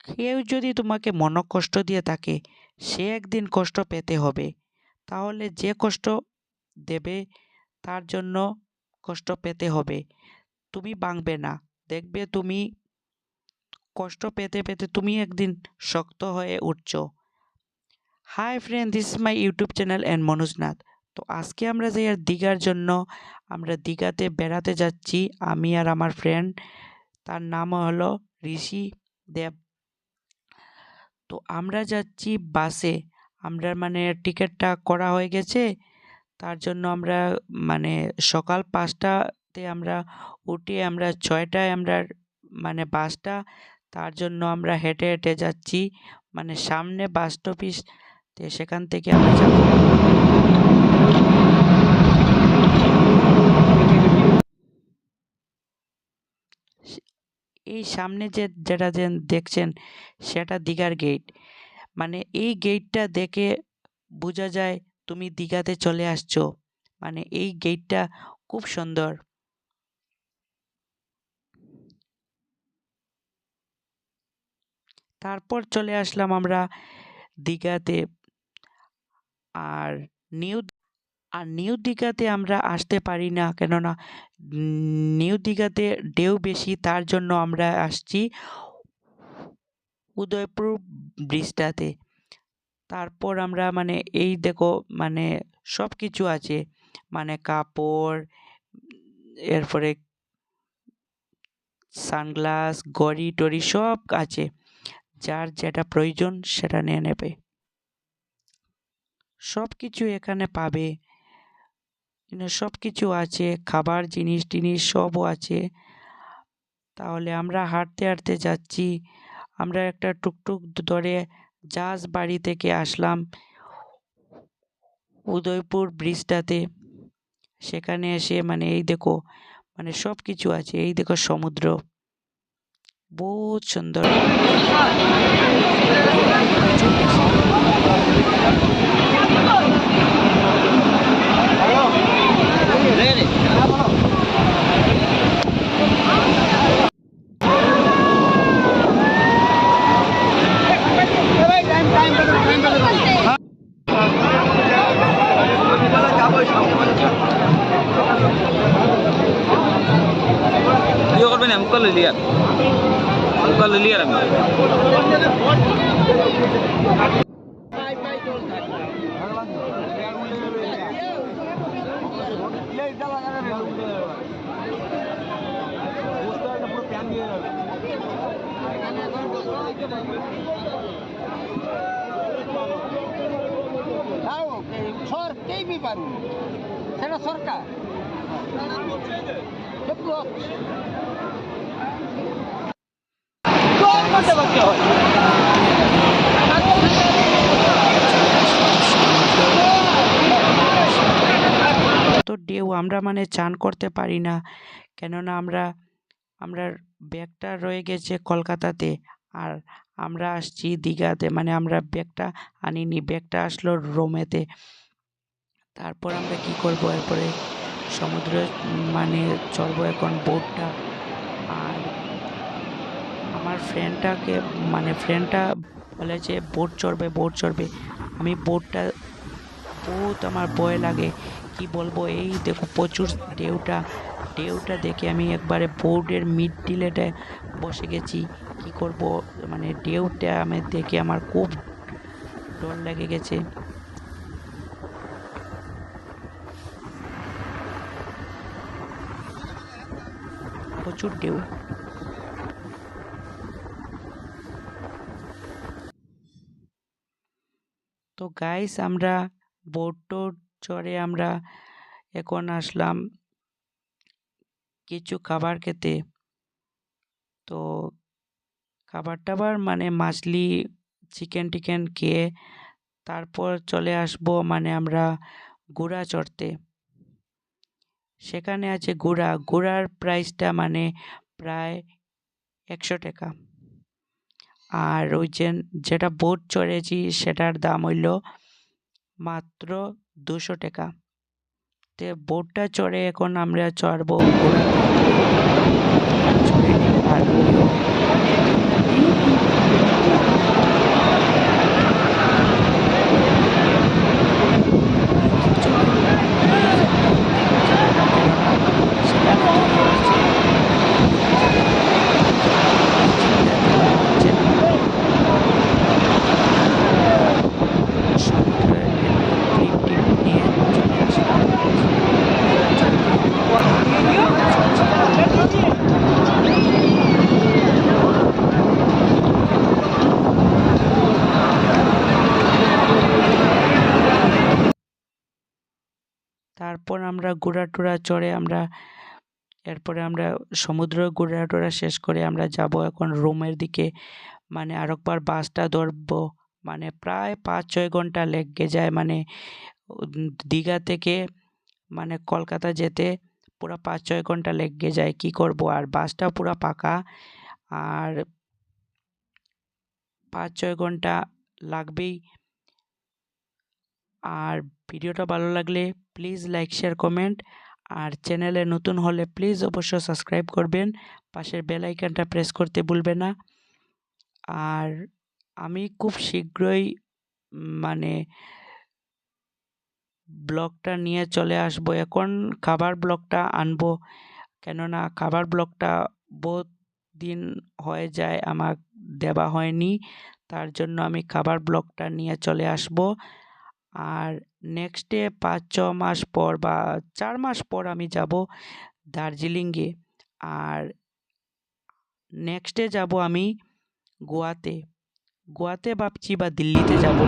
কেউ যদি তোমাকে মনোকষ্ট দিয়ে থাকে সে একদিন কষ্ট পেতে হবে। তাহলে যে কষ্ট দেবে তার জন্য কষ্ট পেতে হবে। তুমি ভাঙবে না। দেখবে তুমি কষ্ট পেতে পেতে তুমি একদিন শক্ত হয়ে উঠছো। Hi friend, this is my YouTube channel and Manojnath. তো আজকে আমরা যাই আর দীঘার জন্য। আমরা দীঘাতে বেড়াতে যাচ্ছি, আমি আর আমার ফ্রেন্ড। তার নাম হলো ঋষি দেব। তো আমরা যাচ্ছি বাসে। আমরা মানে টিকিটটা করা হয়ে গেছে। তার জন্য আমরা মানে সকাল 5টাতে আমরা উঠি, আমরা 6টায় আমরা মানে বাসটা। তার জন্য আমরা হেঁটে হেঁটে যাচ্ছি, মানে সামনে বাস স্টপিস, সেখান থেকে আমরা যাব। এই সামনে যেটা দেখছেন সেটা দীঘার গেট। মানে এই গেটটা দেখে বোঝা যায় তুমি দীঘাতে চলে আসছো। মানে এই গেটটা খুব সুন্দর। তারপর চলে আসলাম আমরা দীঘাতে। আর নিউ নিউ দীঘাতে আমরা আসতে পারি না, কেননা নিউ দীঘাতে ঢেউ বেশি, তার জন্য আমরা আসছি উদয়পুর ব্রিজটাতে। তারপর আমরা মানে এই দেখো মানে সব কিছু আছে, মানে কাপড়, এরপরে সানগ্লাস, ঘড়ি টড়ি সব আছে। যার যেটা প্রয়োজন সেটা নিয়ে নেবে। সব কিছু এখানে পাবে, সব কিছু আছে, খাবার জিনিস টিনিস সবও আছে। তাহলে আমরা হাঁটতে হাঁটতে যাচ্ছি। আমরা একটা টুকটুক ধরে জাহাজ বাড়ি থেকে আসলাম উদয়পুর ব্রিজটাতে। সেখানে এসে মানে এই দেখো মানে সব কিছু আছে। এই দেখো সমুদ্র, বহুত সুন্দর। ভিডিও করবেন? আমি কল লিয়ার আমি সরকারই পারুন, সেটা সরকার তো ঢেউ আমরা মানে চান করতে পারি না, কেননা আমরা ব্যাগটা রয়ে গেছে কলকাতাতে। আর আমরা আসছি দীঘাতে, মানে আমরা ব্যাগটা আনিনি, ব্যাগটা আসলো রোমেতে। তারপর আমরা কি করব, এরপরে সমুদ্রে মানে চলবো এখন বোটটা। আর আমার ফ্রেন্ডটা বলেছে বোট চড়বে। আমি বহুত আমার ভয় লাগে, কি বলবো। এই দেখো প্রচুর ঢেউটা দেখে আমি একবারে বোর্ডের মিডলে বসে গেছি। কি করব, মানে ঢেউটা আমি দেখে আমার খুব ডর লেগে গেছে। প্রচুর ঢেউ। তো গাইস, আমরা বোট চড়ে আমরা এখন আসলাম কিছু খাবার খেতে। তো খাবার টাবার মানে মাছলি চিকেন টিকেন খেয়ে তারপর চলে আসবো মানে আমরা ঘোড়া চড়তে। সেখানে আছে ঘোড়ার প্রাইসটা মানে প্রায় 100 টাকা। আর ওই যেটা বোট চড়েছি সেটার দাম হইল মাত্র 200 টাকা। তো বোটটা চড়ে এখন আমরা চড়বো ঘোড়াতে। চড়ে নিই আর তারপর আমরা ঘোড়া-টোড়া চড়ে এরপরে আমরা সমুদ্র ঘোরা-টোরা শেষ করে আমরা যাব এখন রুমের দিকে। মানে আরেকবার বাসটা ধরবো। মানে প্রায় ৫-৬ ঘন্টা লেগে যায়। মানে দীঘা থেকে মানে কলকাতা যেতে পুরা ৫-৬ ঘন্টা লেগে যায়। কি করব আর বাসটা পুরা ফাঁকা। আর ৫-৬ ঘন্টা লাগবেই। আর ভিডিওটা ভালো লাগলে প্লিজ লাইক, শেয়ার, কমেন্ট। আর চ্যানেলে নতুন হলে প্লিজ অবশ্যই সাবস্ক্রাইব করবেন। পাশের বেল আইকনটা প্রেস করতে ভুলবেন না। আর আমি খুব শীঘ্রই মানে ব্লগটা নিয়ে চলে আসবো। এখন খাবার ব্লগটা আনবো। কেননা খাবার ব্লগটা বহুত দিন হয়ে যায় আমার দেওয়া হয়নি। তার জন্য আমি খাবার ব্লগটা নিয়ে চলে আসবো। আর নেক্সটে ৫-৬ মাস পর বা ৪ মাস পর আমি যাব দার্জিলিংয়ে। আর নেক্সটে যাব আমি গোয়াতে। গোয়াতে ভাবছি বা দিল্লিতে যাব।